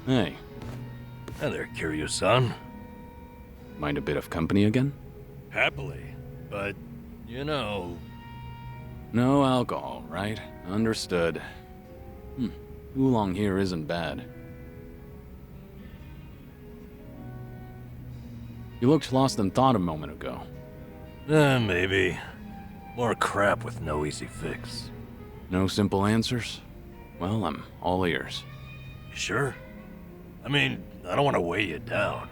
Hey, Hi there, Kiryu-san. mind a bit of company again? Happily. But, you know... No alcohol, right? Understood. Oolong here isn't bad. You looked lost in thought a moment ago. maybe. More crap with no easy fix. No simple answers? Well, I'm all ears. You sure? I mean, I don't want to weigh you down.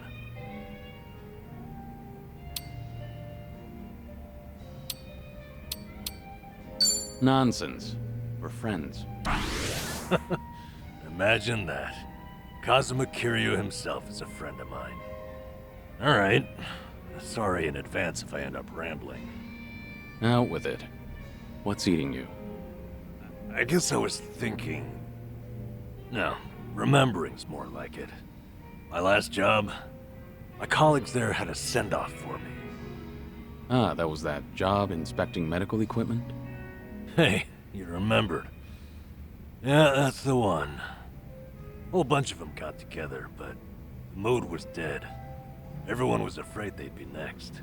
Nonsense. We're friends. Imagine that. Kazuma Kiryu himself is a friend of mine. Alright. Sorry in advance if I end up rambling. Out with it. What's eating you? I guess I was thinking... No, remembering's more like it. My last job, my colleagues there had a send-off for me. Ah, that was that job inspecting medical equipment? Hey, you remembered. Yeah, that's the one. Whole bunch of them got together, but the mood was dead. Everyone was afraid they'd be next.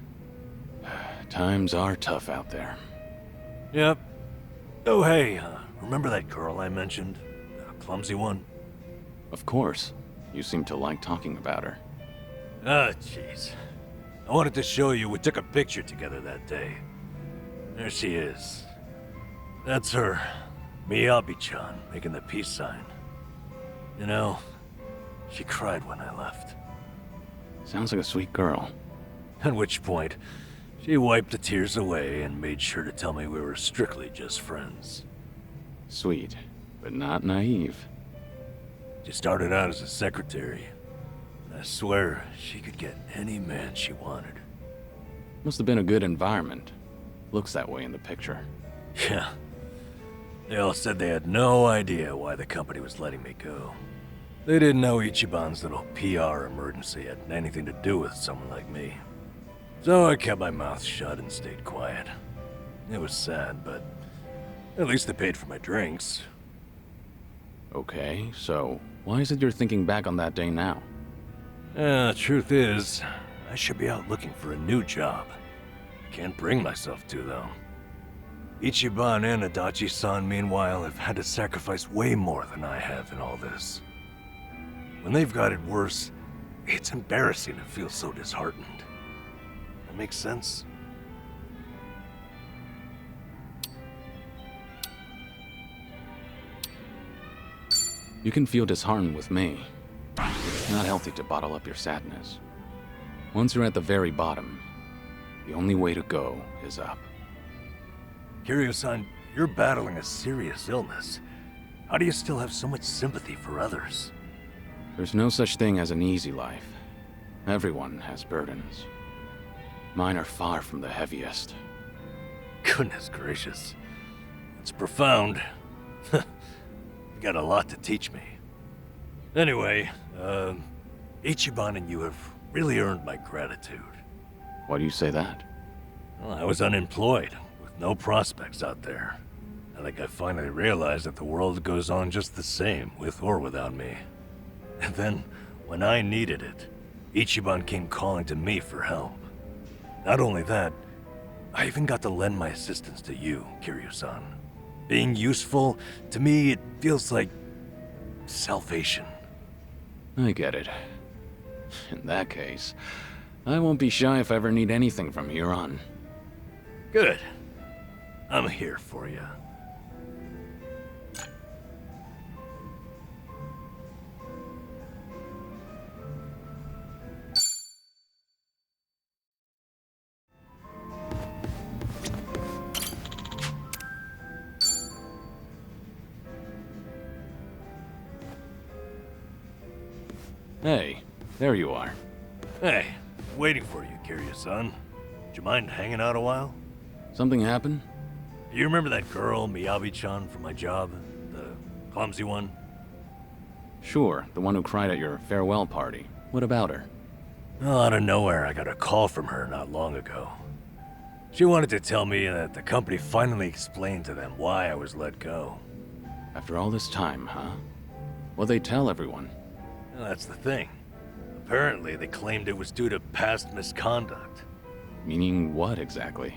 Times are tough out there. Yep. Oh, hey, remember that girl I mentioned? The clumsy one? Of course. You seem to like talking about her. Ah, jeez. I wanted to show you we took a picture together that day. There she is. That's her. Miyabi-chan, making the peace sign. You know, she cried when I left. Sounds like a sweet girl. At which point, she wiped the tears away and made sure to tell me we were strictly just friends. Sweet, but not naive. She started out as a secretary. I swear, she could get any man she wanted. Must have been a good environment. Looks that way in the picture. Yeah. They all said they had no idea why the company was letting me go. They didn't know Ichiban's little PR emergency had anything to do with someone like me. So I kept my mouth shut and stayed quiet. It was sad, but at least they paid for my drinks. Okay, so why is it you're thinking back on that day now? Truth is, I should be out looking for a new job. Can't bring myself to, though. Ichiban and Adachi-san, meanwhile, have had to sacrifice way more than I have in all this. When they've got it worse, it's embarrassing to feel so disheartened. That makes sense? You can feel disheartened with me. It's not healthy to bottle up your sadness. Once you're at the very bottom, the only way to go is up. Kiryu-san, you're battling a serious illness. How do you still have so much sympathy for others? There's no such thing as an easy life. Everyone has burdens. Mine are far from the heaviest. Goodness gracious. It's profound. You got a lot to teach me. Anyway, Ichiban and you have really earned my gratitude. Why do you say that? Well, I was unemployed, with no prospects out there. I think I finally realized that the world goes on just the same, with or without me. And then, when I needed it, Ichiban came calling to me for help. Not only that, I even got to lend my assistance to you, Kiryu-san. Being useful, to me, it feels like salvation. I get it. In that case, I won't be shy if I ever need anything from here on. Good. I'm here for you. Hey, there you are. Hey, waiting for you, Kiryu-san. Do you mind hanging out a while? Something happened? You remember that girl, Miyabi-chan, from my job? The clumsy one? Sure, the one who cried at your farewell party. What about her? Well, out of nowhere, I got a call from her not long ago. She wanted to tell me that the company finally explained to them why I was let go. After all this time, huh? What'd they tell everyone? Well, that's the thing. Apparently, they claimed it was due to past misconduct. Meaning what exactly?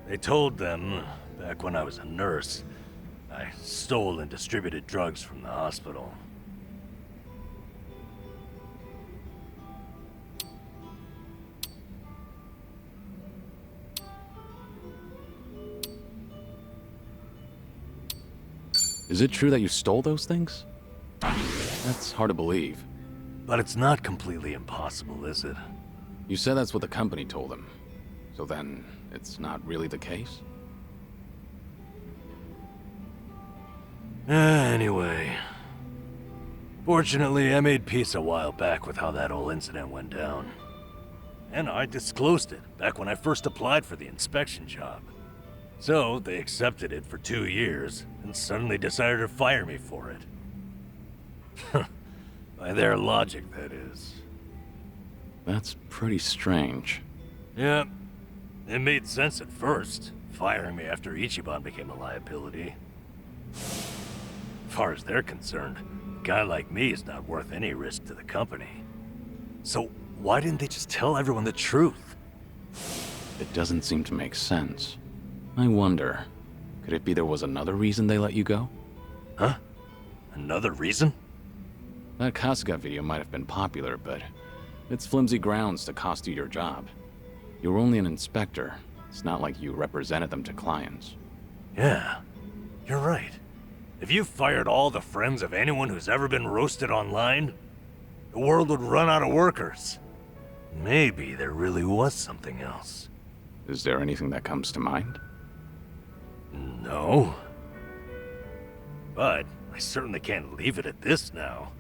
They told them, back when I was a nurse, I stole and distributed drugs from the hospital. Is it true that you stole those things? That's hard to believe. But it's not completely impossible, is it? You said that's what the company told him. So then, it's not really the case? Anyway. Fortunately, I made peace a while back with how that whole incident went down. And I disclosed it back when I first applied for the inspection job. So, they accepted it for 2 years, and suddenly decided to fire me for it. By their logic, that is. That's pretty strange. Yeah, it made sense at first, firing me after Ichiban became a liability. As far as they're concerned, a guy like me is not worth any risk to the company. So, why didn't they just tell everyone the truth? It doesn't seem to make sense. I wonder, could it be there was another reason they let you go? Huh? Another reason? That Kasuga video might have been popular, but it's flimsy grounds to cost you your job. You were only an inspector. It's not like you represented them to clients. Yeah, you're right. If you fired all the friends of anyone who's ever been roasted online, the world would run out of workers. Maybe there really was something else. Is there anything that comes to mind? No. But I certainly can't leave it at this now.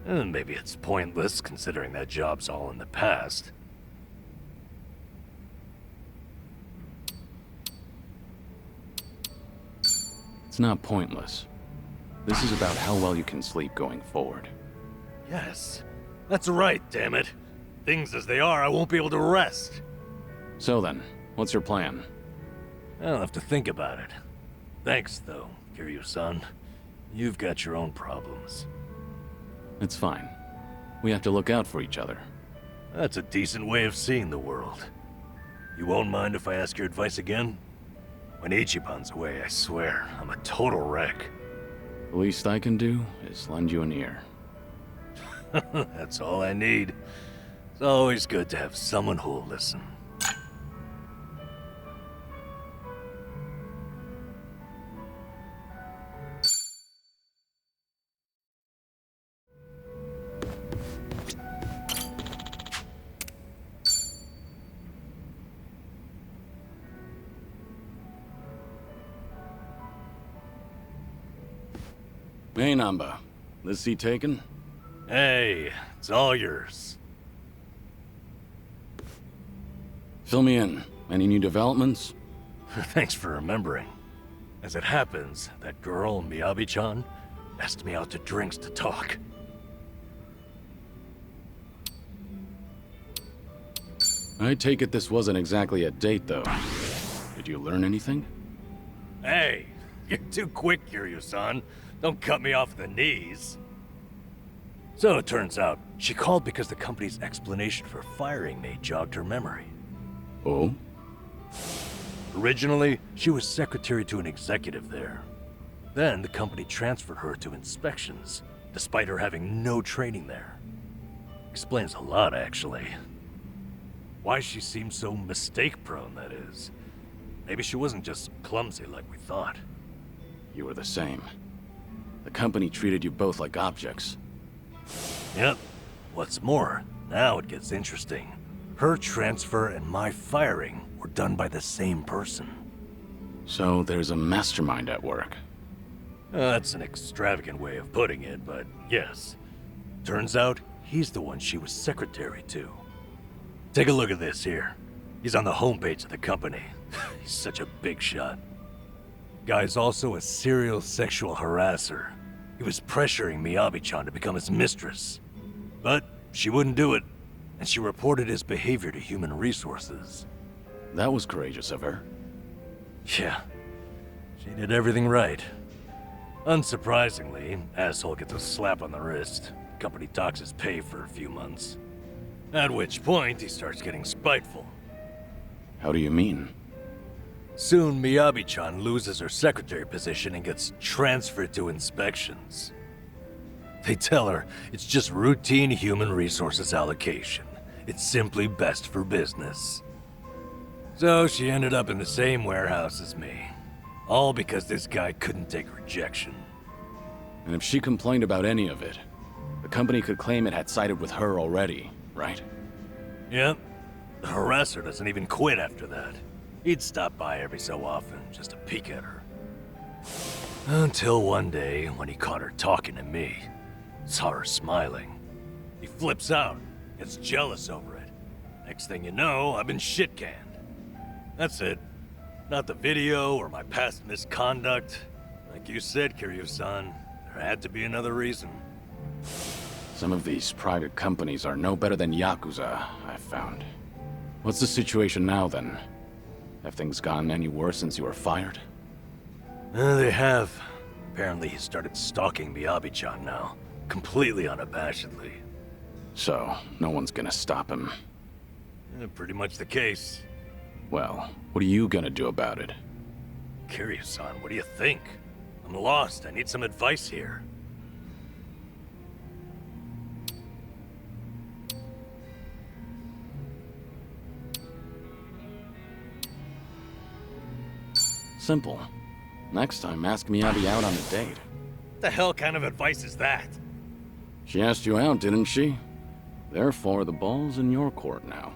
And maybe it's pointless considering that job's all in the past. It's not pointless. This is about how well you can sleep going forward. Yes, that's right, damn it. Things as they are, I won't be able to rest. So then, what's your plan? I'll have to think about it. Thanks, though, Kiryu-san. You've got your own problems. It's fine. We have to look out for each other. That's a decent way of seeing the world. You won't mind if I ask your advice again? When Ichiban's away, I swear, I'm a total wreck. The least I can do is lend you an ear. That's all I need. It's always good to have someone who'll listen. Hey, Namba. This seat taken? Hey, it's all yours. Fill me in. Any new developments? Thanks for remembering. As it happens, that girl, Miyabi-chan, asked me out to drinks to talk. I take it this wasn't exactly a date, though. Did you learn anything? Hey, you're too quick, Kiryu-san. Don't cut me off at the knees. So it turns out, she called because the company's explanation for firing me jogged her memory. Oh? Originally, she was secretary to an executive there. Then the company transferred her to inspections, despite her having no training there. Explains a lot, actually. Why she seemed so mistake-prone, that is. Maybe she wasn't just clumsy like we thought. You were the same. The company treated you both like objects. Yep. What's more, now it gets interesting. Her transfer and my firing were done by the same person. So there's a mastermind at work. That's an extravagant way of putting it, but yes. Turns out, he's the one she was secretary to. Take a look at this here. He's on the homepage of the company. He's such a big shot. Guy's also a serial sexual harasser. He was pressuring Miyabi-chan to become his mistress. But she wouldn't do it, and she reported his behavior to Human Resources. That was courageous of her. Yeah, she did everything right. Unsurprisingly, asshole gets a slap on the wrist. company docks his pay for a few months. At which point, he starts getting spiteful. How do you mean? Soon, Miyabi-chan loses her secretary position and gets transferred to inspections. They tell her it's just routine human resources allocation. It's simply best for business. So she ended up in the same warehouse as me. All because this guy couldn't take rejection. And if she complained about any of it, the company could claim it had sided with her already, right? Yep. The harasser doesn't even quit after that. He'd stop by every so often just to peek at her. Until one day, when he caught her talking to me, saw her smiling. He flips out, gets jealous over it. Next thing you know, I've been shit-canned. That's it. Not the video or my past misconduct. Like you said, Kiryu-san, there had to be another reason. Some of these private companies are no better than Yakuza, I've found. What's the situation now, then? Have things gotten any worse since you were fired? They have. Apparently he started stalking Miyabi-chan now. Completely unabashedly. So, no one's gonna stop him. Pretty much the case. Well, what are you gonna do about it? Kiryu-san, what do you think? I'm lost. I need some advice here. Simple. Next time, ask Miyabi out on a date. What the hell kind of advice is that? She asked you out, didn't she? Therefore, the ball's in your court now.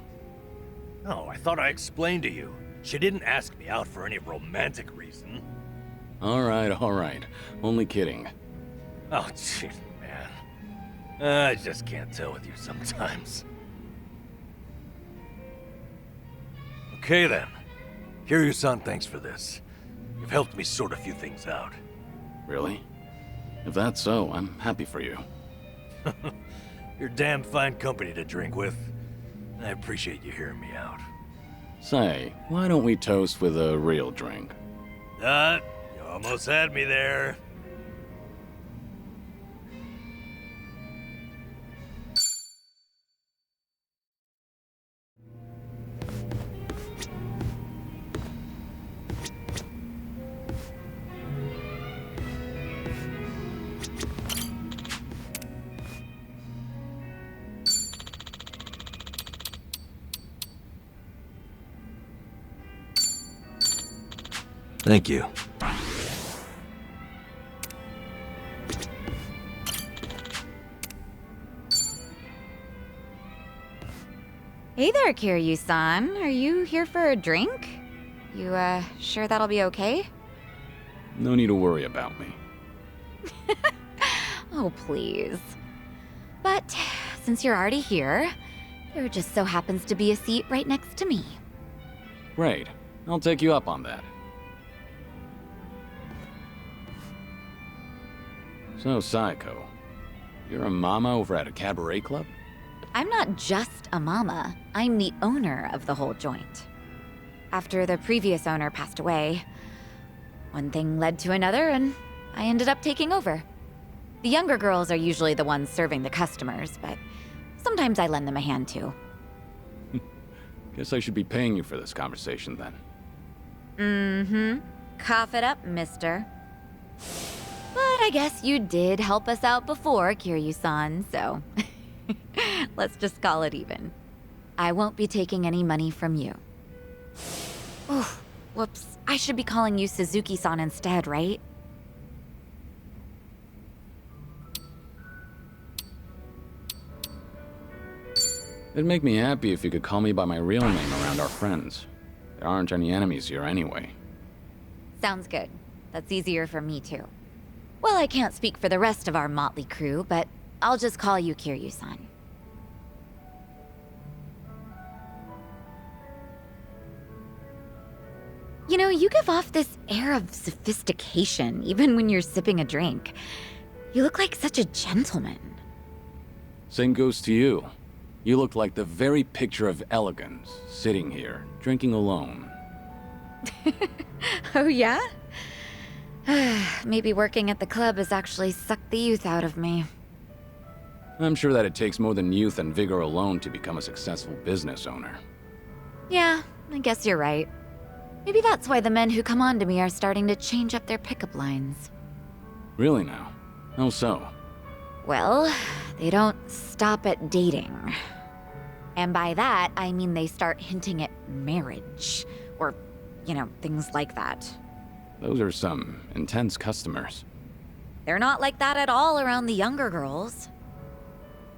No, I thought I explained to you. She didn't ask me out for any romantic reason. Alright. Only kidding. Oh, jeez, man. I just can't tell with you sometimes. Okay then. Kiryu-san, thanks for this. You've helped me sort a few things out. Really? If that's so, I'm happy for you. You're damn fine company to drink with. I appreciate you hearing me out. Say, why don't we toast with a real drink? You almost had me there. Thank you. Hey there, Kiryu-san. Are you here for a drink? You, sure that'll be okay? No need to worry about me. Oh, please. But, since you're already here, there just so happens to be a seat right next to me. Great. I'll take you up on that. So, Saeko, you're a mama over at a cabaret club? I'm not just a mama. I'm the owner of the whole joint. After the previous owner passed away, one thing led to another, and I ended up taking over. The younger girls are usually the ones serving the customers, but sometimes I lend them a hand too. Guess I should be paying you for this conversation then. Mm-hmm. Cough it up, mister. But I guess you did help us out before, Kiryu-san, so let's just call it even. I won't be taking any money from you. Oh, whoops. I should be calling you Suzuki-san instead, right? It'd make me happy if you could call me by my real name around our friends. There aren't any enemies here anyway. Sounds good. That's easier for me too. Well, I can't speak for the rest of our motley crew, but I'll just call you Kiryu-san. You know, you give off this air of sophistication, even when you're sipping a drink. You look like such a gentleman. Same goes to you. You look like the very picture of elegance, sitting here, drinking alone. Oh, yeah? Maybe working at the club has actually sucked the youth out of me. I'm sure that it takes more than youth and vigor alone to become a successful business owner. Yeah, I guess you're right. Maybe that's why the men who come on to me are starting to change up their pickup lines. Really now? How so? Well, they don't stop at dating. And by that, I mean they start hinting at marriage. Or, things like that. Those are some intense customers. They're not like that at all around the younger girls.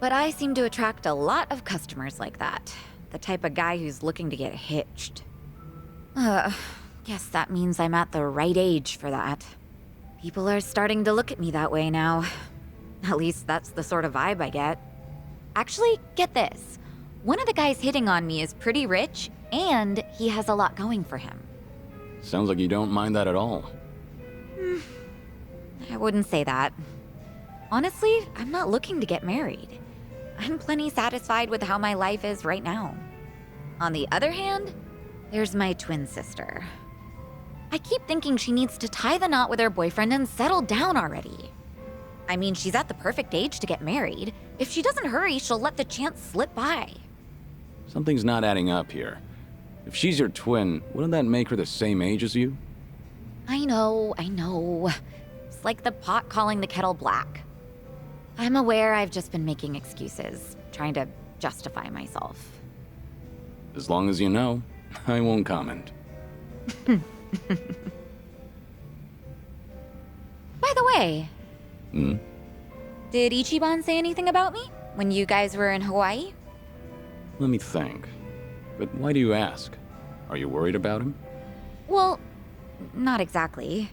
But I seem to attract a lot of customers like that. The type of guy who's looking to get hitched. Guess that means I'm at the right age for that. People are starting to look at me that way now. At least that's the sort of vibe I get. Actually, get this. One of the guys hitting on me is pretty rich, and he has a lot going for him. Sounds like you don't mind that at all. I wouldn't say that. Honestly, I'm not looking to get married. I'm plenty satisfied with how my life is right now. On the other hand, there's my twin sister. I keep thinking she needs to tie the knot with her boyfriend and settle down already. I mean, she's at the perfect age to get married. If she doesn't hurry, she'll let the chance slip by. Something's not adding up here. If she's your twin, wouldn't that make her the same age as you? I know. It's like the pot calling the kettle black. I'm aware I've just been making excuses, trying to justify myself. As long as you know, I won't comment. By the way, did Ichiban say anything about me when you guys were in Hawaii? Let me think. But why do you ask? Are you worried about him? Well, not exactly.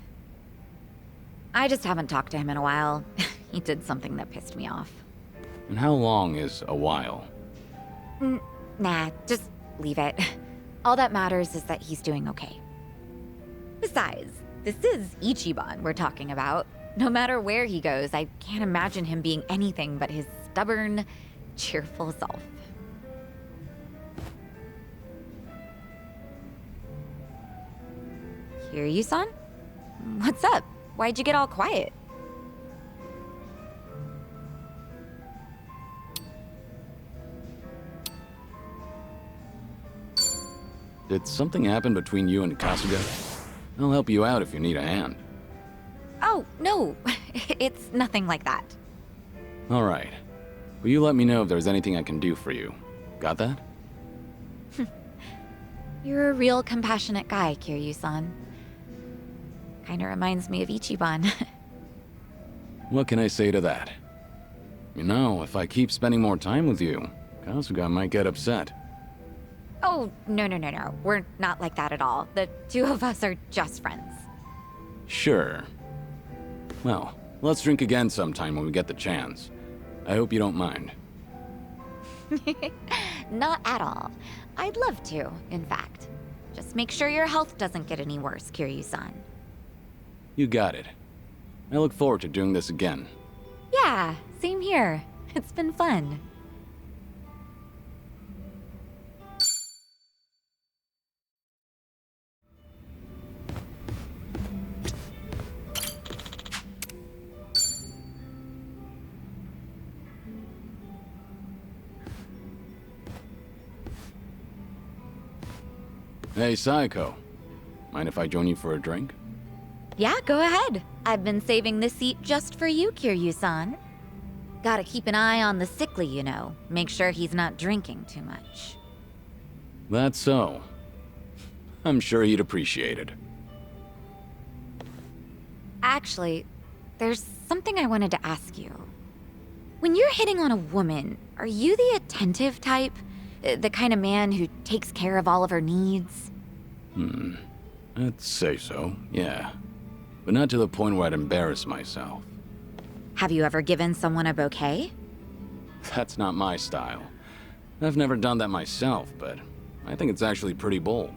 I just haven't talked to him in a while. He did something that pissed me off. And how long is a while? Nah, just leave it. All that matters is that he's doing okay. Besides, this is Ichiban we're talking about. No matter where he goes, I can't imagine him being anything but his stubborn, cheerful self. Kiryu-san? What's up? Why'd you get all quiet? Did something happen between you and Kasuga? I'll help you out if you need a hand. Oh, no. It's nothing like that. All right. Will you let me know if there's anything I can do for you? Got that? You're a real compassionate guy, Kiryu-san. Kinda reminds me of Ichiban. What can I say to that? You know, if I keep spending more time with you, Kasuga might get upset. Oh, no. We're not like that at all. The two of us are just friends. Sure. Well, let's drink again sometime when we get the chance. I hope you don't mind. Not at all. I'd love to, in fact. Just make sure your health doesn't get any worse, Kiryu-san. You got it. I look forward to doing this again. Yeah, same here. It's been fun. Hey, Saiko. Mind if I join you for a drink? Yeah, go ahead. I've been saving this seat just for you, Kiryu-san. Gotta keep an eye on the sickly, you know. Make sure he's not drinking too much. That's so. I'm sure he'd appreciate it. Actually, there's something I wanted to ask you. When you're hitting on a woman, are you the attentive type? The kind of man who takes care of all of her needs? I'd say so, yeah. But not to the point where I'd embarrass myself. Have you ever given someone a bouquet? That's not my style. I've never done that myself, but I think it's actually pretty bold.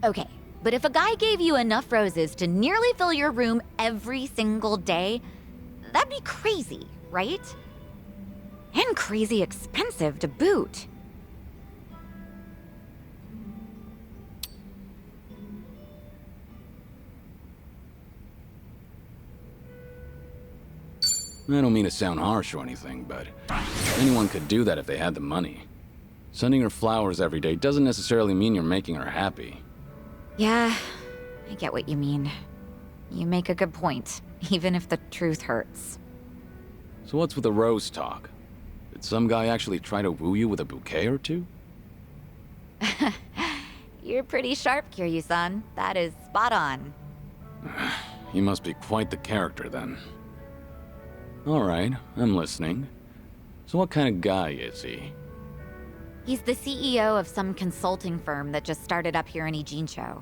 Okay, but if a guy gave you enough roses to nearly fill your room every single day, that'd be crazy, right? And crazy expensive to boot. I don't mean to sound harsh or anything, but anyone could do that if they had the money. Sending her flowers every day doesn't necessarily mean you're making her happy. Yeah, I get what you mean. You make a good point, even if the truth hurts. So what's with the rose talk? Did some guy actually try to woo you with a bouquet or two? You're pretty sharp, Kiryu-san. That is spot on. He must be quite the character then. Alright, I'm listening. So what kind of guy is he? He's the CEO of some consulting firm that just started up here in Ijincho.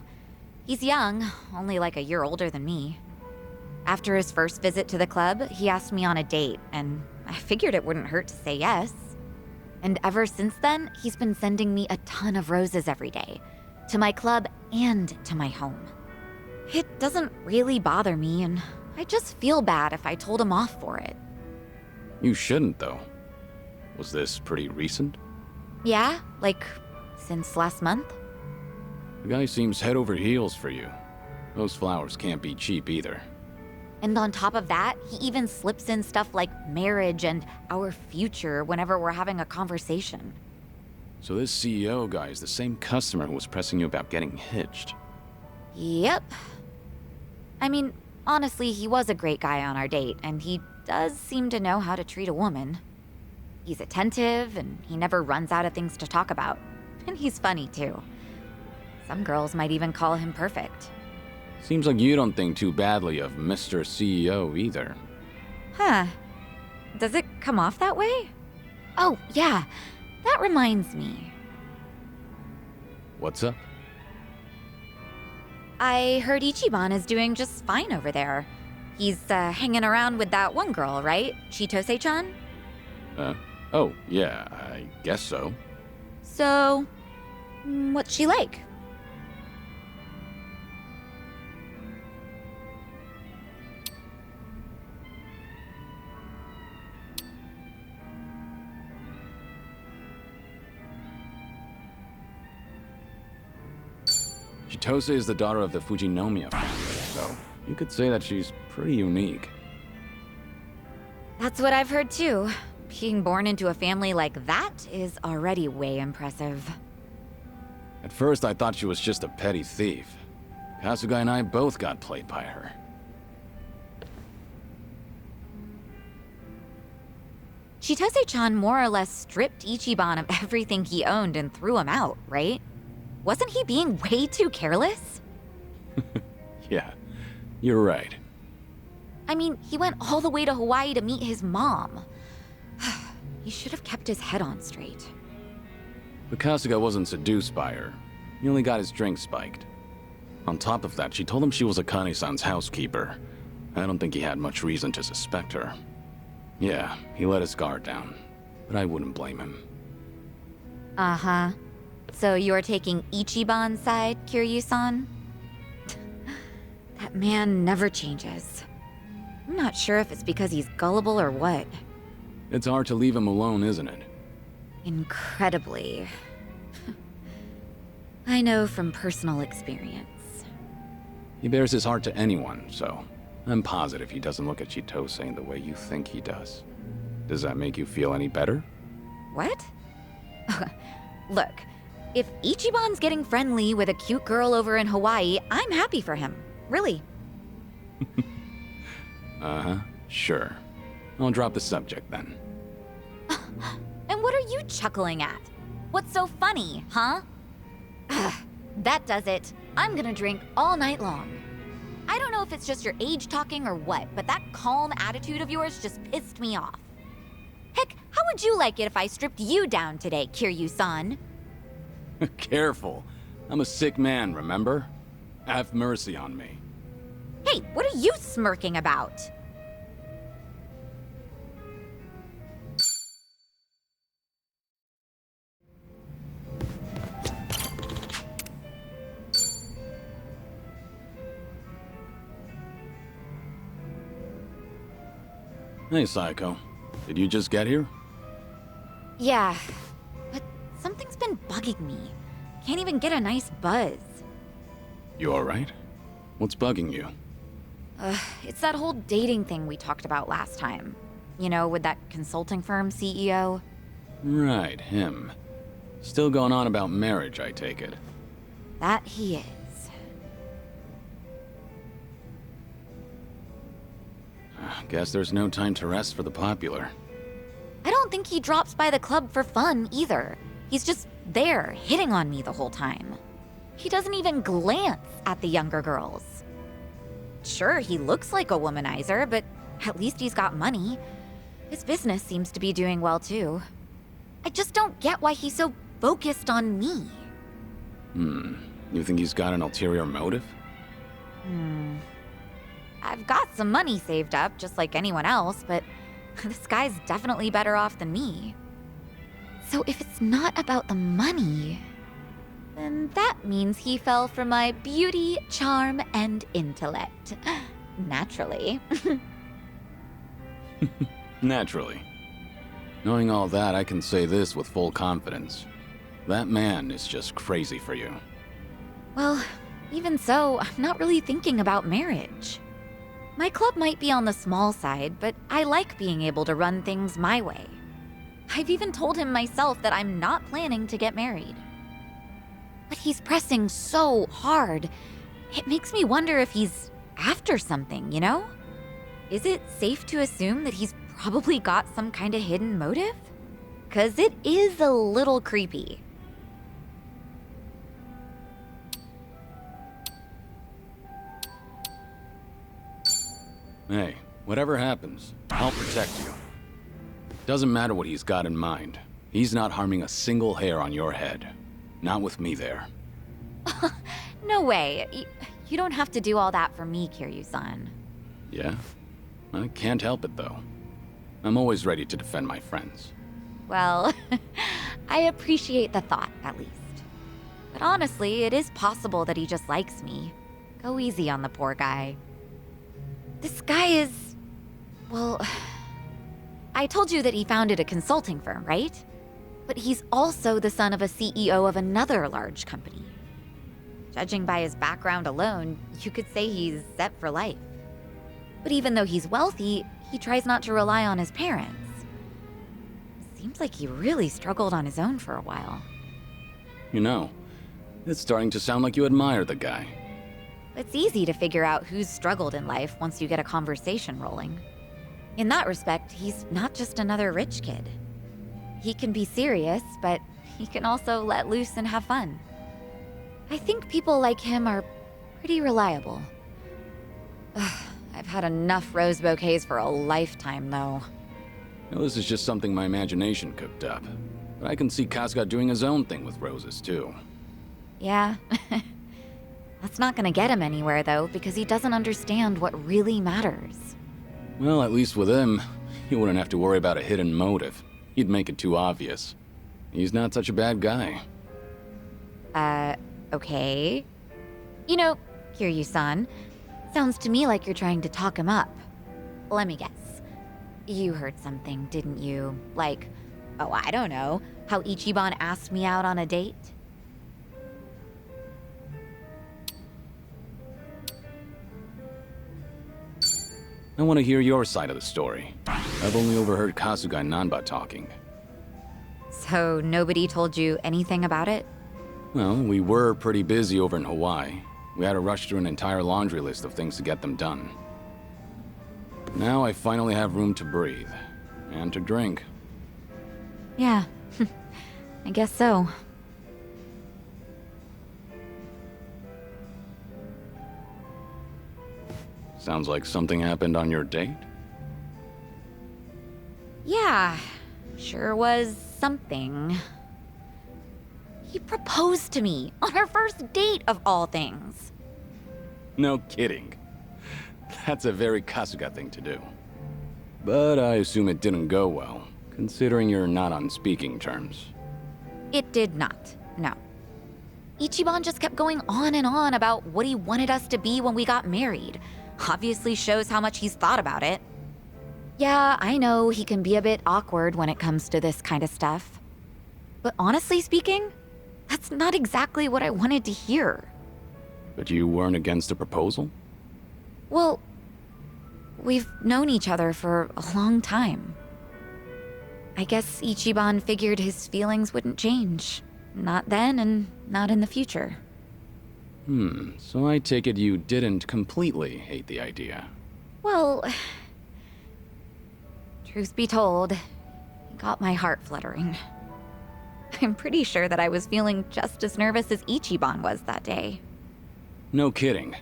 He's young, only like a year older than me. After his first visit to the club, he asked me on a date, and I figured it wouldn't hurt to say yes. And ever since then, he's been sending me a ton of roses every day, to my club and to my home. It doesn't really bother me, and I just feel bad if I told him off for it. You shouldn't, though. Was this pretty recent? Yeah, like, since last month? The guy seems head over heels for you. Those flowers can't be cheap either. And on top of that, he even slips in stuff like marriage and our future whenever we're having a conversation. So this CEO guy is the same customer who was pressing you about getting hitched. Yep. I mean, honestly, he was a great guy on our date, and he does seem to know how to treat a woman. He's attentive, and he never runs out of things to talk about. And he's funny, too. Some girls might even call him perfect. Seems like you don't think too badly of Mr. CEO either. Huh. Does it come off that way? Oh, yeah. That reminds me. What's up? I heard Ichiban is doing just fine over there. He's hanging around with that one girl, right? Chitose-chan? Oh, yeah, I guess so. So, what's she like? Chitose is the daughter of the Fujinomiya family, so you could say that she's pretty unique. That's what I've heard too. Being born into a family like that is already way impressive. At first, I thought she was just a petty thief. Kasuga and I both got played by her. Chitose-chan more or less stripped Ichiban of everything he owned and threw him out, right? Wasn't he being way too careless? Yeah, you're right. I mean, he went all the way to Hawaii to meet his mom. He should have kept his head on straight. But Kasuga wasn't seduced by her. He only got his drink spiked. On top of that, she told him she was Akane-san's housekeeper. I don't think he had much reason to suspect her. Yeah, he let his guard down, but I wouldn't blame him. Uh-huh. So you're taking Ichiban's side, Kiryu-san? That man never changes. I'm not sure if it's because he's gullible or what. It's hard to leave him alone, isn't it? Incredibly. I know from personal experience. He bears his heart to anyone, so I'm positive he doesn't look at Chitose in the way you think he does. Does that make you feel any better? What? Look, if Ichiban's getting friendly with a cute girl over in Hawaii, I'm happy for him. Really. Uh-huh, sure. I'll drop the subject then. And what are you chuckling at? What's so funny, huh? That does it. I'm gonna drink all night long. I don't know if it's just your age talking or what, but that calm attitude of yours just pissed me off. Heck, how would you like it if I stripped you down today, Kiryu-san? Careful. I'm a sick man, remember? Have mercy on me. Hey, what are you smirking about? Hey, Psycho. Did you just get here? Yeah, but something's been bugging me. Can't even get a nice buzz. You alright? What's bugging you? It's that whole dating thing we talked about last time. You know, with that consulting firm CEO? Right, him. Still going on about marriage, I take it. That he is. Guess there's no time to rest for the popular. I don't think he drops by the club for fun either. He's just there, hitting on me the whole time. He doesn't even glance at the younger girls. Sure, he looks like a womanizer, but at least he's got money. His business seems to be doing well too. I just don't get why he's so focused on me. You think he's got an ulterior motive? I've got some money saved up, just like anyone else, but this guy's definitely better off than me. So if it's not about the money, then that means he fell for my beauty, charm, and intellect. Naturally. Naturally. Knowing all that, I can say this with full confidence. That man is just crazy for you. Well, even so, I'm not really thinking about marriage. My club might be on the small side, but I like being able to run things my way. I've even told him myself that I'm not planning to get married. But he's pressing so hard. It makes me wonder if he's after something, you know? Is it safe to assume that he's probably got some kind of hidden motive? 'Cause it is a little creepy. Hey, whatever happens, I'll protect you. Doesn't matter what he's got in mind. He's not harming a single hair on your head. Not with me there. No way. You don't have to do all that for me, Kiryu-san. Yeah? I can't help it, though. I'm always ready to defend my friends. Well, I appreciate the thought, at least. But honestly, it is possible that he just likes me. Go easy on the poor guy. This guy is... well... I told you that he founded a consulting firm, right? But he's also the son of a CEO of another large company. Judging by his background alone, you could say he's set for life. But even though he's wealthy, he tries not to rely on his parents. Seems like he really struggled on his own for a while. You know, it's starting to sound like you admire the guy. It's easy to figure out who's struggled in life once you get a conversation rolling. In that respect, he's not just another rich kid. He can be serious, but he can also let loose and have fun. I think people like him are pretty reliable. Ugh, I've had enough rose bouquets for a lifetime, though. Now, this is just something my imagination cooked up. But I can see Kasuga doing his own thing with roses, too. Yeah. That's not gonna get him anywhere, though, because he doesn't understand what really matters. Well, at least with him, you wouldn't have to worry about a hidden motive. He'd make it too obvious. He's not such a bad guy. Okay. You know, Kiryu-san, sounds to me like you're trying to talk him up. Let me guess. You heard something, didn't you? Like, oh, I don't know, how Ichiban asked me out on a date? I want to hear your side of the story. I've only overheard Kasuga and Nanba talking. So nobody told you anything about it? Well, we were pretty busy over in Hawaii. We had to rush through an entire laundry list of things to get them done. Now I finally have room to breathe. And to drink. Yeah, I guess so. Sounds like something happened on your date? Yeah, sure was something. He proposed to me on our first date of all things. No kidding. That's a very Kasuga thing to do. But I assume it didn't go well, considering you're not on speaking terms. It did not, no. Ichiban just kept going on and on about what he wanted us to be when we got married. Obviously shows how much he's thought about it. Yeah, I know he can be a bit awkward when it comes to this kind of stuff. But honestly speaking, that's not exactly what I wanted to hear. But you weren't against a proposal? Well, we've known each other for a long time. I guess Ichiban figured his feelings wouldn't change. Not then and not in the future. So I take it you didn't completely hate the idea. Well, truth be told, it got my heart fluttering. I'm pretty sure that I was feeling just as nervous as Ichiban was that day. No kidding.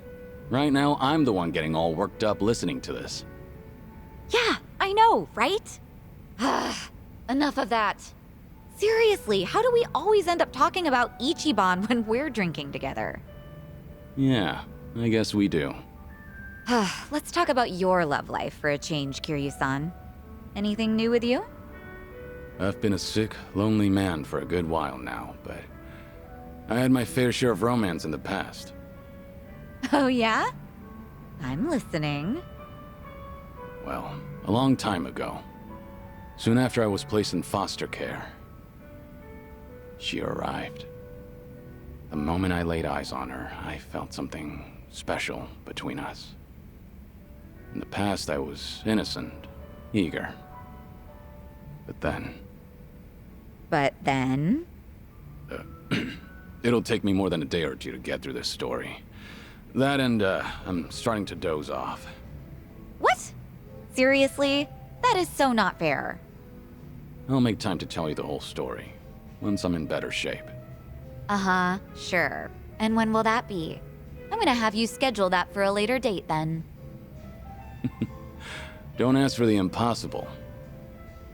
Right now, I'm the one getting all worked up listening to this. Yeah, I know, right? Enough of that. Seriously, how do we always end up talking about Ichiban when we're drinking together? Yeah, I guess we do. Let's talk about your love life for a change, Kiryu-san. Anything new with you? I've been a sick, lonely man for a good while now, but I had my fair share of romance in the past. Oh yeah? I'm listening. Well, a long time ago. Soon after I was placed in foster care, she arrived. The moment I laid eyes on her, I felt something special between us. In the past, I was innocent, eager. But then... It'll take me more than a day or two to get through this story. That and, I'm starting to doze off. What? Seriously? That is so not fair. I'll make time to tell you the whole story, once I'm in better shape. Uh-huh, sure. And when will that be? I'm gonna have you schedule that for a later date then. Don't ask for the impossible.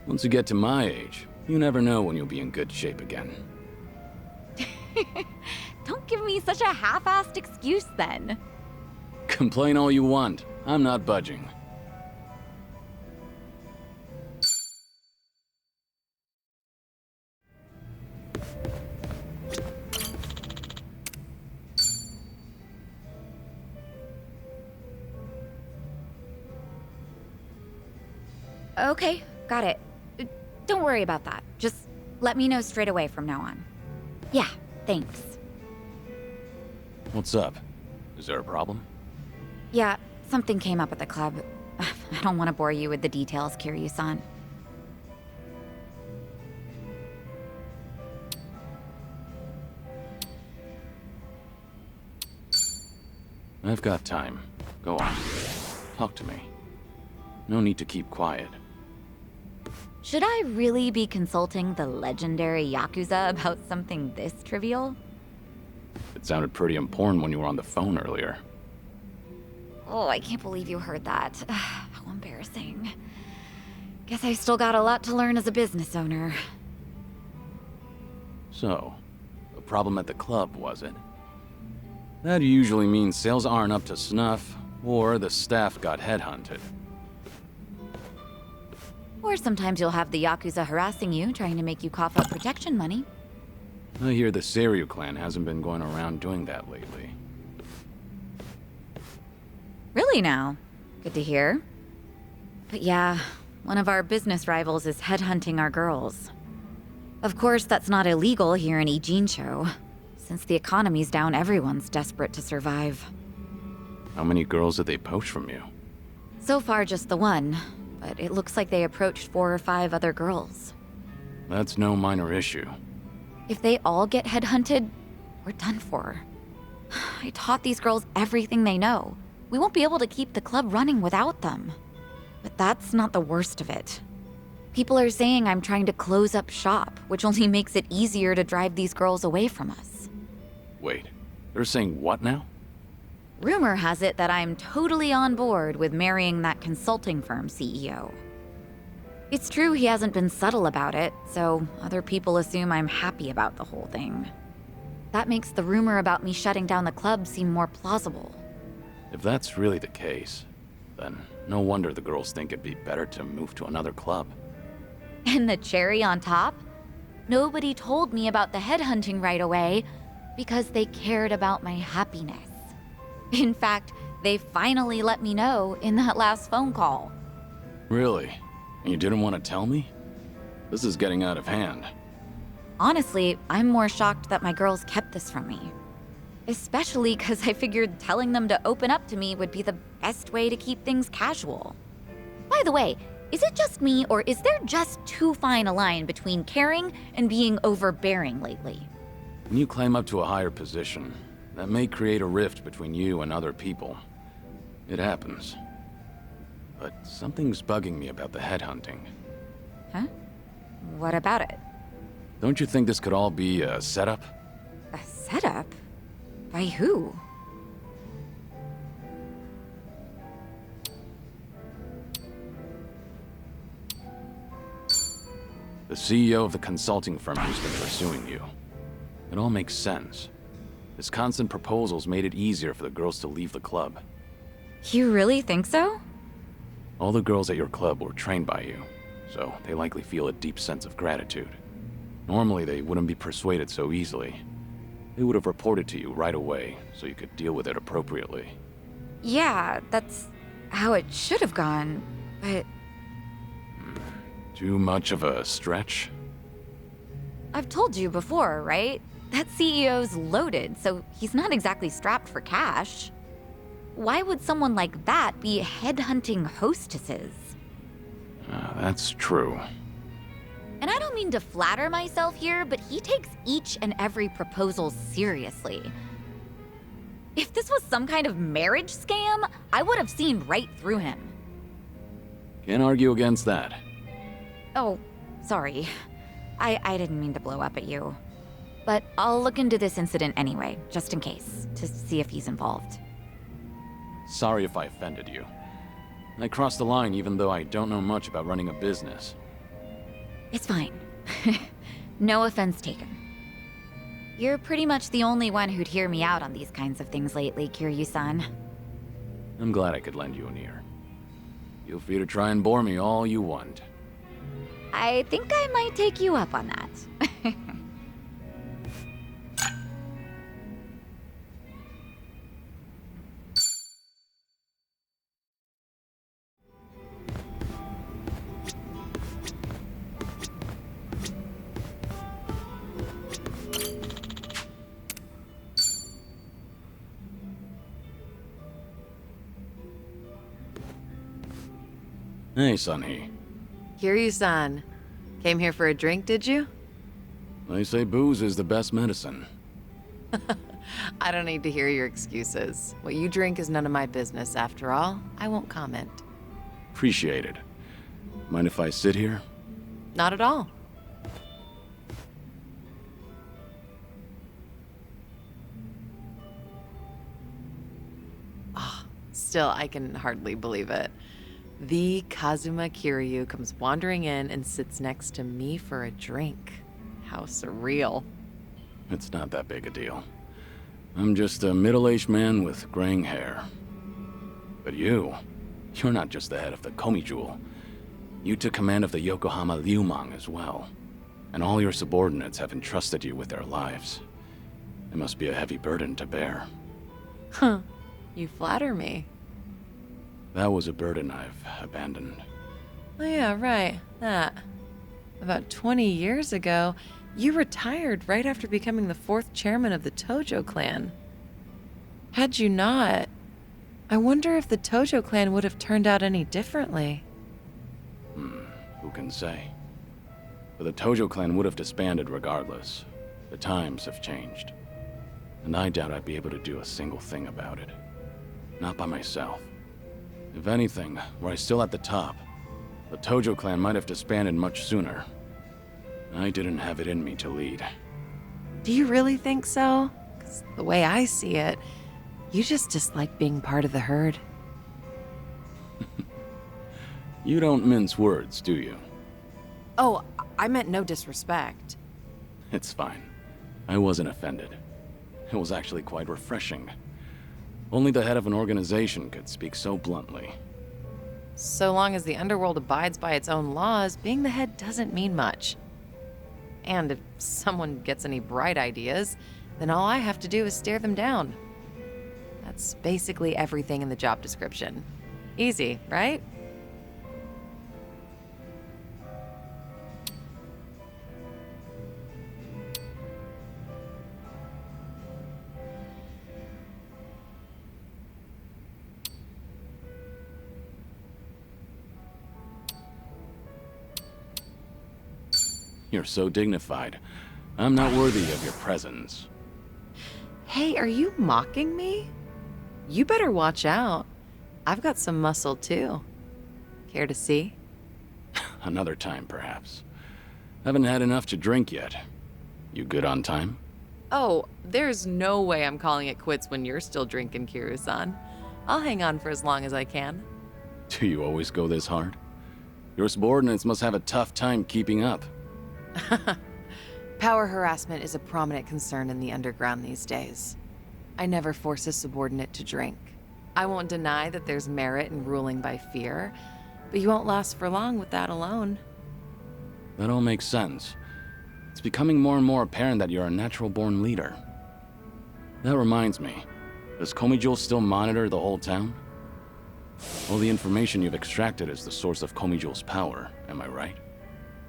Once you get to my age, you never know when you'll be in good shape again. Don't give me such a half-assed excuse then. Complain all you want. I'm not budging. Okay, got it. Don't worry about that. Just let me know straight away from now on. Yeah, thanks. What's up? Is there a problem? Yeah, something came up at the club. I don't want to bore you with the details, Kiryu-san. I've got time. Go on. Talk to me. No need to keep quiet. Should I really be consulting the legendary Yakuza about something this trivial? It sounded pretty important when you were on the phone earlier. Oh, I can't believe you heard that. How embarrassing. Guess I still got a lot to learn as a business owner. So, a problem at the club, was it? That usually means sales aren't up to snuff, or the staff got headhunted. Or sometimes you'll have the Yakuza harassing you, trying to make you cough up protection money. I hear the Seiryu clan hasn't been going around doing that lately. Really now? Good to hear. But yeah, one of our business rivals is headhunting our girls. Of course, that's not illegal here in Ijincho. Since the economy's down, everyone's desperate to survive. How many girls did they poach from you? So far, just the one, but it looks like they approached 4 or 5 other girls. That's no minor issue. If they all get headhunted, we're done for. I taught these girls everything they know. We won't be able to keep the club running without them. But that's not the worst of it. People are saying I'm trying to close up shop, which only makes it easier to drive these girls away from us. Wait, they're saying what now? Rumor has it that I'm totally on board with marrying that consulting firm CEO. It's true he hasn't been subtle about it, so other people assume I'm happy about the whole thing. That makes the rumor about me shutting down the club seem more plausible. If that's really the case, then no wonder the girls think it'd be better to move to another club. And the cherry on top? Nobody told me about the headhunting right away because they cared about my happiness. In fact, they finally let me know in that last phone call. Really? And you didn't want to tell me? This is getting out of hand. Honestly, I'm more shocked that my girls kept this from me. Especially because I figured telling them to open up to me would be the best way to keep things casual. By the way, is it just me, or is there just too fine a line between caring and being overbearing lately? When you climb up to a higher position, that may create a rift between you and other people. It happens. But something's bugging me about the headhunting. Huh? What about it? Don't you think this could all be a setup? A setup? By who? The CEO of the consulting firm who's been pursuing you. It all makes sense. His constant proposals made it easier for the girls to leave the club. You really think so? All the girls at your club were trained by you, so they likely feel a deep sense of gratitude. Normally, they wouldn't be persuaded so easily. They would have reported to you right away, so you could deal with it appropriately. Yeah, that's how it should have gone, but Too much of a stretch? I've told you before, right? That CEO's loaded, so he's not exactly strapped for cash. Why would someone like that be headhunting hostesses? That's true. And I don't mean to flatter myself here, but he takes each and every proposal seriously. If this was some kind of marriage scam, I would have seen right through him. Can't argue against that. Oh, sorry. I didn't mean to blow up at you. But I'll look into this incident anyway, just in case, to see if he's involved. Sorry if I offended you. I crossed the line even though I don't know much about running a business. It's fine. No offense taken. You're pretty much the only one who'd hear me out on these kinds of things lately, Kiryu-san. I'm glad I could lend you an ear. Feel free to try and bore me all you want. I think I might take you up on that. Hey, Sunhee. Kiryu-san, came here for a drink, did you? They say booze is the best medicine. I don't need to hear your excuses. What you drink is none of my business, after all. I won't comment. Appreciate it. Mind if I sit here? Not at all. Still, I can hardly believe it. The Kazuma Kiryu comes wandering in and sits next to me for a drink. How surreal. It's not that big a deal. I'm just a middle-aged man with graying hair. But you're not just the head of the Komi Jewel. You took command of the Yokohama Liumang as well. And all your subordinates have entrusted you with their lives. It must be a heavy burden to bear. Huh. You flatter me. That was a burden I've abandoned. Oh yeah, right. That. About 20 years ago, you retired right after becoming the 4th chairman of the Tojo clan. Had you not, I wonder if the Tojo clan would have turned out any differently. Who can say? But the Tojo clan would have disbanded regardless. The times have changed. And I doubt I'd be able to do a single thing about it. Not by myself. If anything, were I still at the top, the Tojo clan might have disbanded much sooner. I didn't have it in me to lead. Do you really think so? 'Cause the way I see it, you just dislike being part of the herd. You don't mince words, do you? Oh, I meant no disrespect. It's fine. I wasn't offended. It was actually quite refreshing. Only the head of an organization could speak so bluntly. So long as the underworld abides by its own laws, being the head doesn't mean much. And if someone gets any bright ideas, then all I have to do is stare them down. That's basically everything in the job description. Easy, right? You're so dignified. I'm not worthy of your presence. Hey, are you mocking me? You better watch out. I've got some muscle too. Care to see? Another time, perhaps. Haven't had enough to drink yet. You good on time? Oh, there's no way I'm calling it quits when you're still drinking, Kiryu-san. I'll hang on for as long as I can. Do you always go this hard? Your subordinates must have a tough time keeping up. Power harassment is a prominent concern in the underground these days. I never force a subordinate to drink. I won't deny that there's merit in ruling by fear, but you won't last for long with that alone. That all makes sense. It's becoming more and more apparent that you're a natural-born leader. That reminds me, does Komijul still monitor the whole town? All the information you've extracted is the source of Komijul's power, am I right?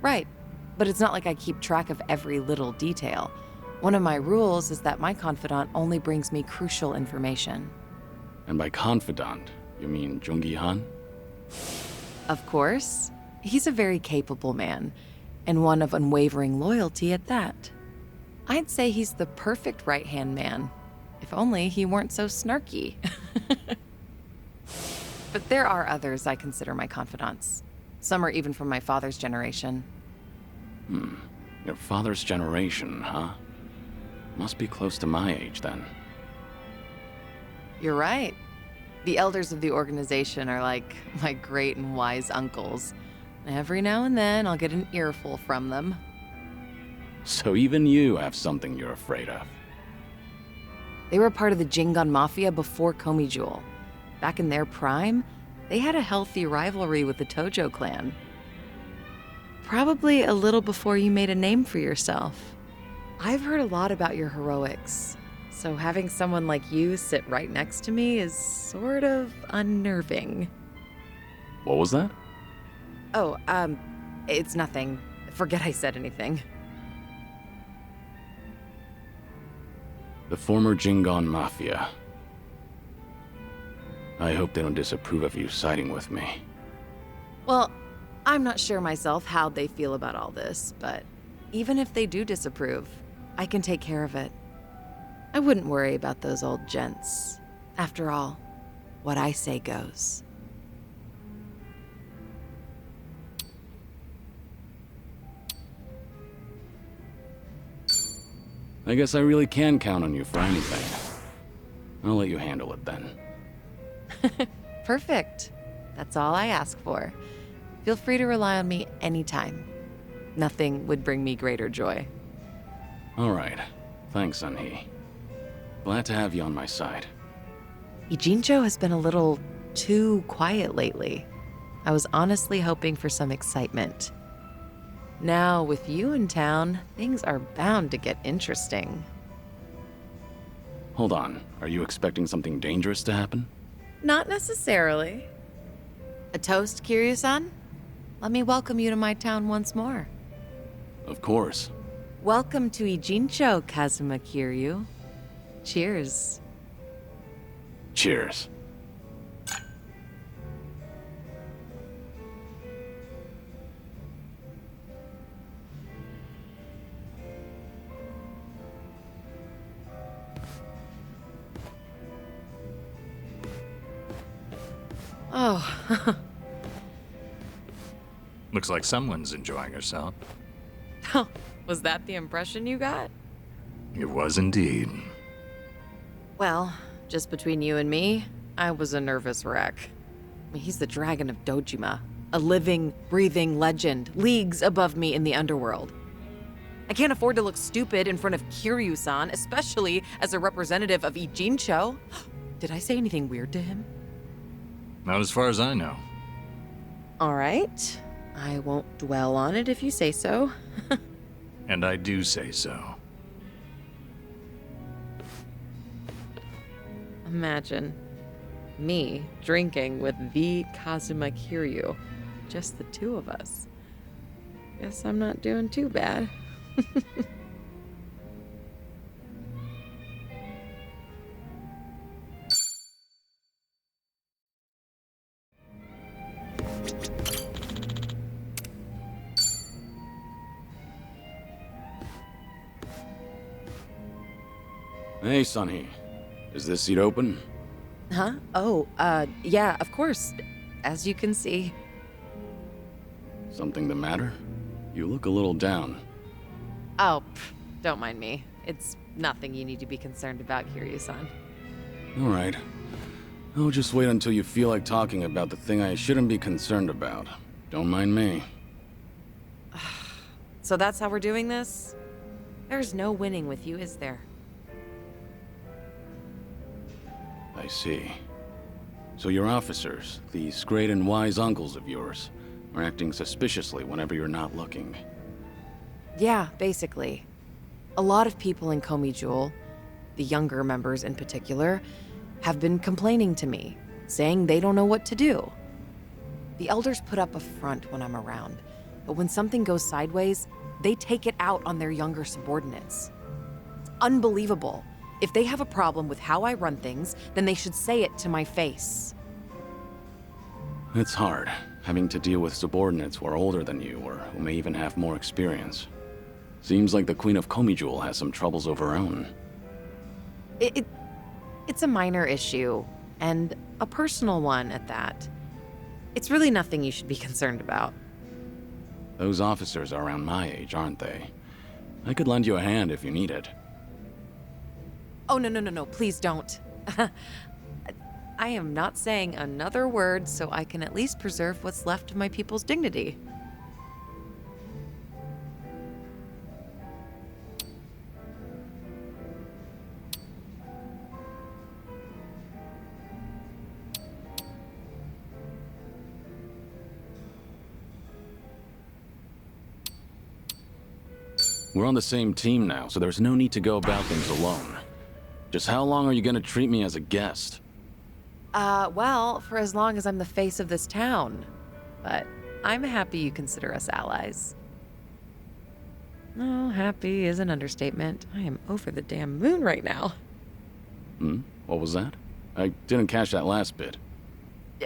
Right, but it's not like I keep track of every little detail. One of my rules is that my confidant only brings me crucial information. And by confidant, you mean Jungi Han? Of course. He's a very capable man, and one of unwavering loyalty at that. I'd say he's the perfect right-hand man, if only he weren't so snarky. But there are others I consider my confidants. Some are even from my father's generation. Your father's generation, huh? Must be close to my age, then. You're right. The elders of the organization are like my great and wise uncles. Every now and then, I'll get an earful from them. So even you have something you're afraid of. They were part of the Jingon Mafia before Komijul. Back in their prime, they had a healthy rivalry with the Tojo clan. Probably a little before you made a name for yourself. I've heard a lot about your heroics, so having someone like you sit right next to me is sort of unnerving. What was that? Oh, it's nothing. Forget I said anything. The former Jingon Mafia. I hope they don't disapprove of you siding with me. Well, I'm not sure myself how they feel about all this, but even if they do disapprove, I can take care of it. I wouldn't worry about those old gents. After all, what I say goes. I guess I really can count on you for anything. I'll let you handle it then. Perfect. That's all I ask for. Feel free to rely on me anytime. Nothing would bring me greater joy. All right. Thanks, Sunhee. Glad to have you on my side. Ijincho has been a little too quiet lately. I was honestly hoping for some excitement. Now, with you in town, things are bound to get interesting. Hold on. Are you expecting something dangerous to happen? Not necessarily. A toast, Kiryu-san? Let me welcome you to my town once more. Of course. Welcome to Ijincho, Kazuma Kiryu. Cheers. Cheers. Oh, Looks like someone's enjoying herself. was that the impression you got? It was indeed. Well, just between you and me, I was a nervous wreck. I mean, he's the dragon of Dojima, a living, breathing legend, leagues above me in the underworld. I can't afford to look stupid in front of Kiryu-san, especially as a representative of Ijincho. Did I say anything weird to him? Not as far as I know. All right. I won't dwell on it if you say so. And I do say so. Imagine me drinking with the Kazuma Kiryu. Just the two of us. Guess I'm not doing too bad. Hey, Sunny. Is this seat open? Huh? Oh, yeah, of course. As you can see. Something the matter? You look a little down. Oh, don't mind me. It's nothing you need to be concerned about, Kiryu-san. All right. I'll just wait until you feel like talking about the thing I shouldn't be concerned about. Don't mind me. So that's how we're doing this? There's no winning with you, is there? I see. So your officers, these great and wise uncles of yours, are acting suspiciously whenever you're not looking. Yeah, basically. A lot of people in Komi Jewel, the younger members in particular, have been complaining to me, saying they don't know what to do. The elders put up a front when I'm around, but when something goes sideways, they take it out on their younger subordinates. It's unbelievable. If they have a problem with how I run things, then they should say it to my face. It's hard, having to deal with subordinates who are older than you or who may even have more experience. Seems like the Queen of Komi Jewel has some troubles of her own. It's a minor issue, and a personal one at that. It's really nothing you should be concerned about. Those officers are around my age, aren't they? I could lend you a hand if you need it. Oh, no, please don't. I am not saying another word so I can at least preserve what's left of my people's dignity. We're on the same team now, so there's no need to go about things alone. Just how long are you gonna treat me as a guest? Well, for as long as I'm the face of this town. But I'm happy you consider us allies. Oh, happy is an understatement. I am over the damn moon right now. What was that? I didn't catch that last bit.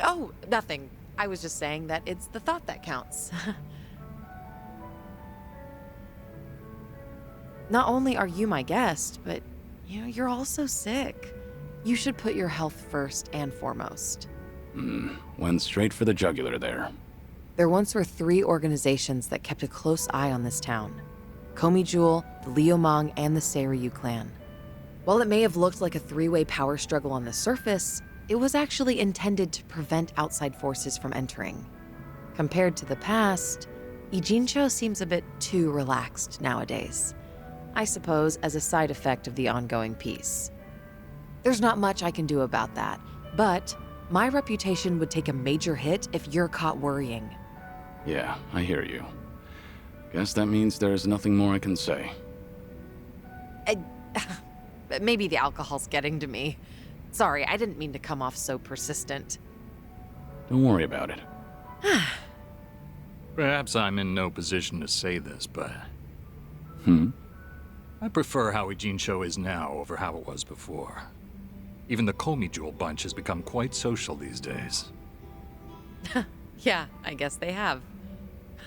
Oh, nothing. I was just saying that it's the thought that counts. Not only are you my guest, but, you're also sick. You should put your health first and foremost. Went straight for the jugular there. There once were 3 organizations that kept a close eye on this town. Komi Jewel, the Liumang, and the Seiryu clan. While it may have looked like a 3-way power struggle on the surface, it was actually intended to prevent outside forces from entering. Compared to the past, Ijincho seems a bit too relaxed nowadays. I suppose as a side effect of the ongoing peace. There's not much I can do about that, but my reputation would take a major hit if you're caught worrying. Yeah, I hear you. Guess that means there's nothing more I can say. Maybe the alcohol's getting to me. Sorry, I didn't mean to come off so persistent. Don't worry about it. Perhaps I'm in no position to say this, but I prefer how Ijincho is now over how it was before. Even the Komi Jewel bunch has become quite social these days. Yeah, I guess they have.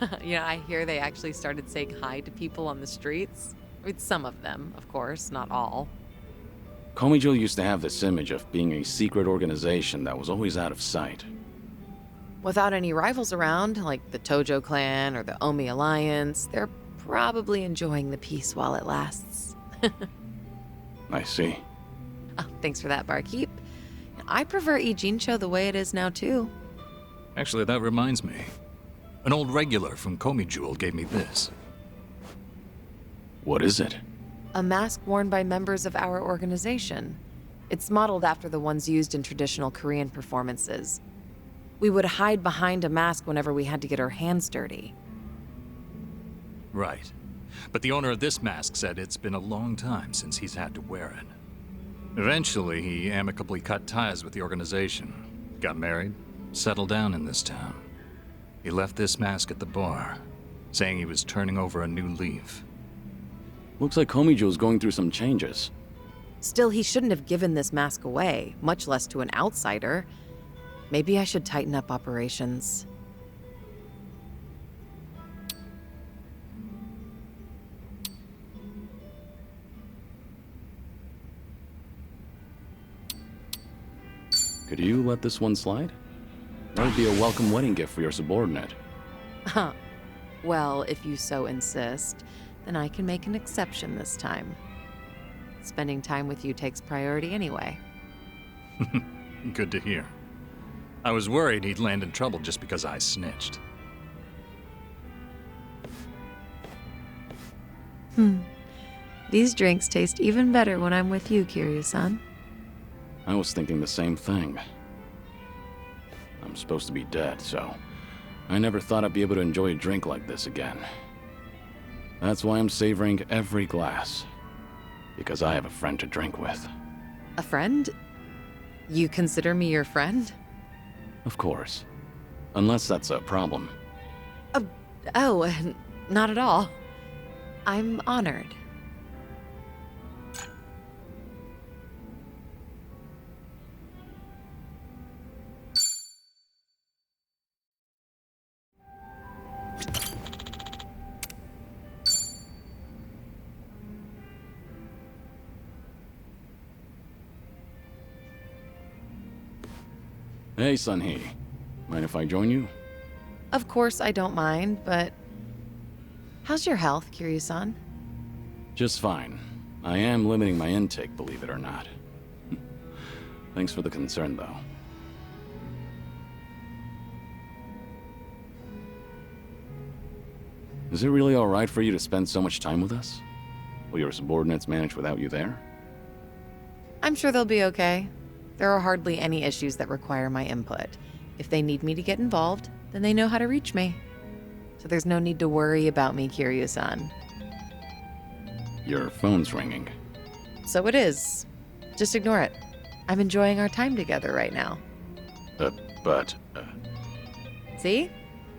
I hear they actually started saying hi to people on the streets. I mean, some of them, of course, not all. Komi Jewel used to have this image of being a secret organization that was always out of sight. Without any rivals around, like the Tojo clan or the Omi Alliance, they're probably enjoying the peace while it lasts. I see. Oh, thanks for that, barkeep. I prefer Ijincho the way it is now, too. Actually, that reminds me. An old regular from Komi Jewel gave me this. What is it? A mask worn by members of our organization. It's modeled after the ones used in traditional Korean performances. We would hide behind a mask whenever we had to get our hands dirty. Right. But the owner of this mask said it's been a long time since he's had to wear it. Eventually, he amicably cut ties with the organization, got married, settled down in this town. He left this mask at the bar, saying he was turning over a new leaf. Looks like Komi Jewel's going through some changes. Still, he shouldn't have given this mask away, much less to an outsider. Maybe I should tighten up operations. Could you let this one slide? That would be a welcome wedding gift for your subordinate. Huh. Well, if you so insist, then I can make an exception this time. Spending time with you takes priority anyway. Good to hear. I was worried he'd land in trouble just because I snitched. These drinks taste even better when I'm with you, Kiryu-san. I was thinking the same thing. I'm supposed to be dead, so I never thought I'd be able to enjoy a drink like this again. That's why I'm savoring every glass. Because I have a friend to drink with. A friend? You consider me your friend? Of course. Unless that's a problem. Oh, not at all. I'm honored. Hey, Sunhee. Mind if I join you? Of course I don't mind, but... How's your health, Kiryu-san? Just fine. I am limiting my intake, believe it or not. Thanks for the concern, though. Is it really alright for you to spend so much time with us? Will your subordinates manage without you there? I'm sure they'll be okay. There are hardly any issues that require my input. If they need me to get involved, then they know how to reach me. So there's no need to worry about me, Kiryu-san. Your phone's ringing. So it is. Just ignore it. I'm enjoying our time together right now. But... See?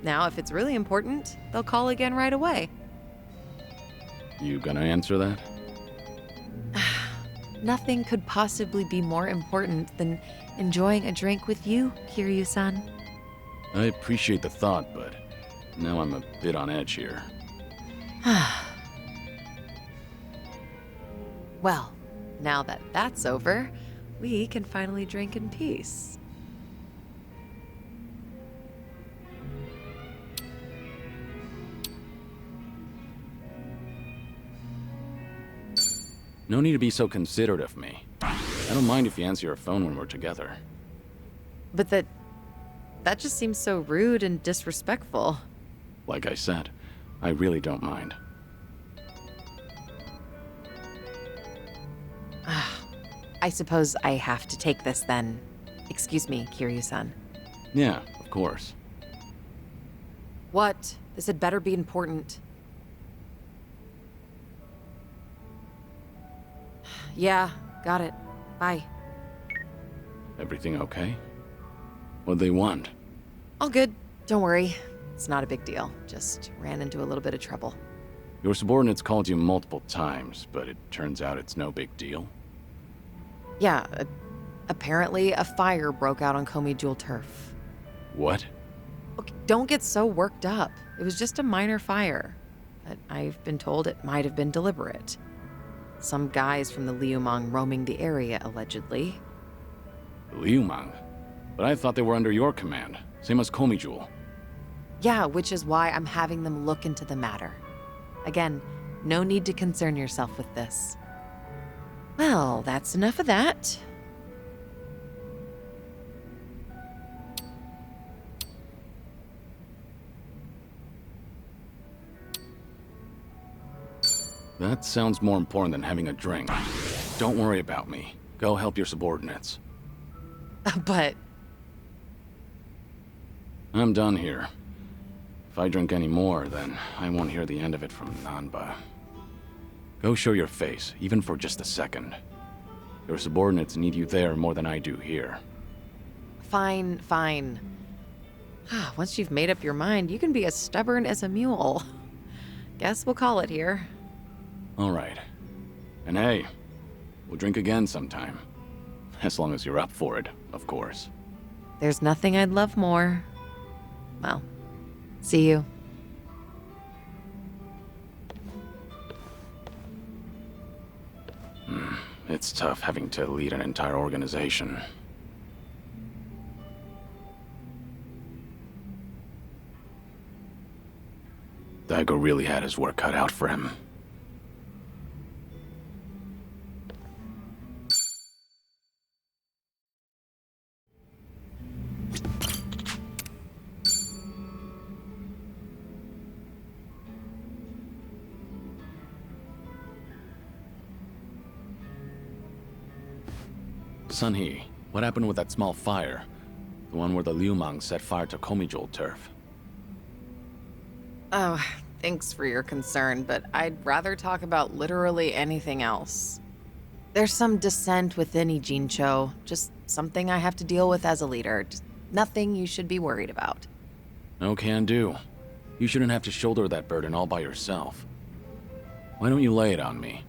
Now, if it's really important, they'll call again right away. You gonna answer that? Nothing could possibly be more important than enjoying a drink with you, Kiryu-san. I appreciate the thought, but now I'm a bit on edge here. Well, now that that's over, we can finally drink in peace. No need to be so considerate of me. I don't mind if you answer your phone when we're together. But that just seems so rude and disrespectful. Like I said, I really don't mind. I suppose I have to take this then. Excuse me, Kiryu-san. Yeah, of course. What? This had better be important. Yeah, got it. Bye. Everything okay? What'd they want? All good. Don't worry. It's not a big deal. Just ran into a little bit of trouble. Your subordinates called you multiple times, but it turns out it's no big deal. Yeah, apparently a fire broke out on Komi Jewel turf. What? Okay, don't get so worked up. It was just a minor fire. But I've been told it might have been deliberate. Some guys from the Liumang roaming the area, allegedly. Liumang? But I thought they were under your command, same as Komi Jewel. Yeah, which is why I'm having them look into the matter. Again, no need to concern yourself with this. Well, that's enough of that. That sounds more important than having a drink. Don't worry about me. Go help your subordinates. But I'm done here. If I drink any more, then I won't hear the end of it from Nanba. Go show your face, even for just a second. Your subordinates need you there more than I do here. fine, fine. Once you've made up your mind, you can be as stubborn as a mule. Guess we'll call it here. All right. And hey, we'll drink again sometime. As long as you're up for it, of course. There's nothing I'd love more. Well, see you. It's tough having to lead an entire organization. Daigo really had his work cut out for him. Sunhee, what happened with that small fire? The one where the Liumang set fire to Komijul turf. Oh, thanks for your concern, but I'd rather talk about literally anything else. There's some dissent within Ijincho, just something I have to deal with as a leader. Just nothing you should be worried about. No can do. You shouldn't have to shoulder that burden all by yourself. Why don't you lay it on me?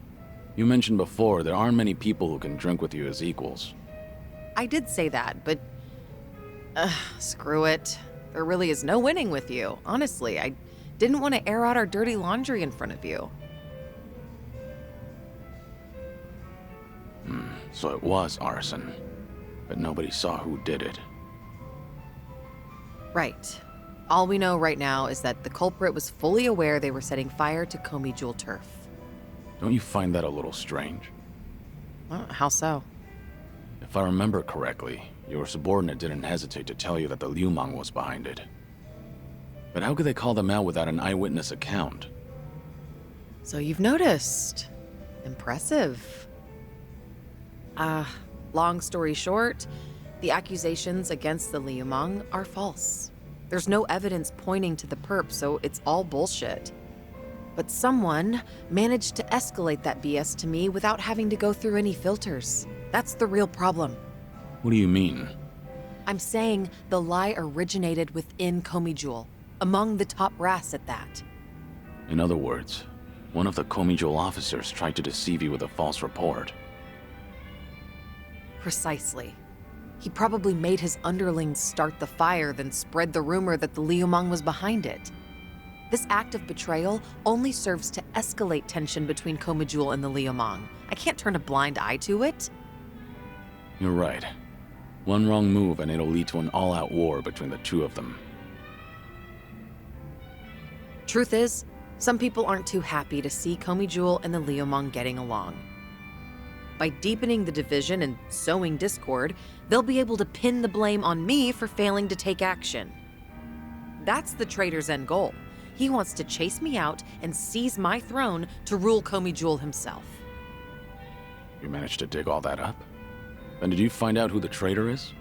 You mentioned before there aren't many people who can drink with you as equals. I did say that, but... screw it. There really is no winning with you. Honestly, I didn't want to air out our dirty laundry in front of you. So it was arson. But nobody saw who did it. Right. All we know right now is that the culprit was fully aware they were setting fire to Komijul turf. Don't you find that a little strange? How so? If I remember correctly, your subordinate didn't hesitate to tell you that the Liumang was behind it. But how could they call them out without an eyewitness account? So you've noticed. Impressive. Long story short, the accusations against the Liumang are false. There's no evidence pointing to the perp, so it's all bullshit. But someone managed to escalate that BS to me without having to go through any filters. That's the real problem. What do you mean? I'm saying the lie originated within Komijul, among the top brass at that. In other words, one of the Komijul officers tried to deceive you with a false report. Precisely. He probably made his underlings start the fire, then spread the rumor that the Liumang was behind it. This act of betrayal only serves to escalate tension between Komijul and the Liumang. I can't turn a blind eye to it. You're right. One wrong move and it'll lead to an all-out war between the two of them. Truth is, some people aren't too happy to see Komijul and the Liumang getting along. By deepening the division and sowing discord, they'll be able to pin the blame on me for failing to take action. That's the traitor's end goal. He wants to chase me out and seize my throne to rule Komijul himself. You managed to dig all that up? Then did you find out who the traitor is?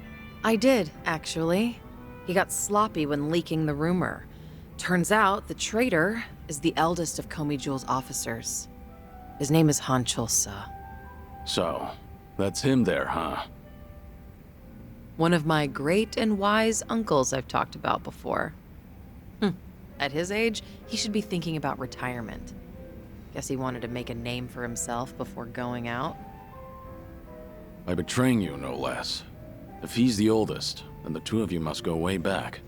I did, actually. He got sloppy when leaking the rumor. Turns out the traitor is the eldest of Komijul's officers. His name is Han Chulsa. So, that's him there, huh? One of my great and wise uncles I've talked about before. At his age, he should be thinking about retirement. Guess he wanted to make a name for himself before going out. By betraying you, no less. If he's the oldest, then the two of you must go way back.